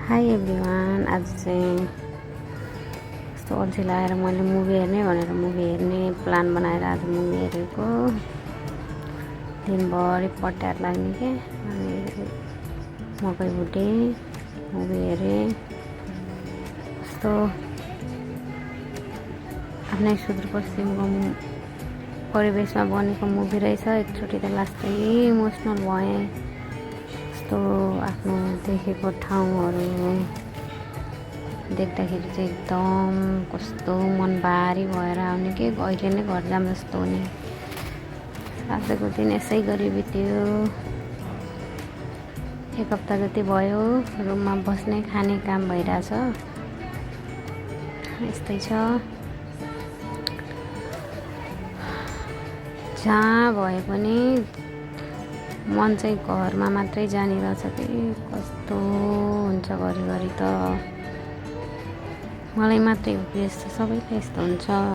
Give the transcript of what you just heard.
High everyone. आज चाहिँ यस्तो अल्छी लगाएर मैले मुभी हेर्ने भनेर मुभी हेर्ने प्लान बनाएर आज मुभी हेरेको। दिनभरि पट्याएर लाग्ने के अनि मकै भुटे मुभी हेरेँ। यस्तो आफ्नै सुदूरपश्चिमको परिवेशमा बनेको मुभी रहेछ। एकचोटि त लास्टै इमोसनल भएँ। यस्तो आफ्नो देखेको ठाउँहरू देख्दाखेरि चाहिँ एकदम कस्तो मन भारी भएर आउने के अहिले नै घर जाम जस्तो हुने। आजको दिन यसै गरी बित्यो। एक हप्ता जति भयो रुममा बस्ने खाने काम भइरहेछ। यस्तै छ। जहाँ भए पनि मन चाहिँ घरमा मात्रै जानिरहेछ कि कस्तो हुन्छ घरिघरि त मलाई मात्रै हो कि यस्तो सबैलाई यस्तो हुन्छ।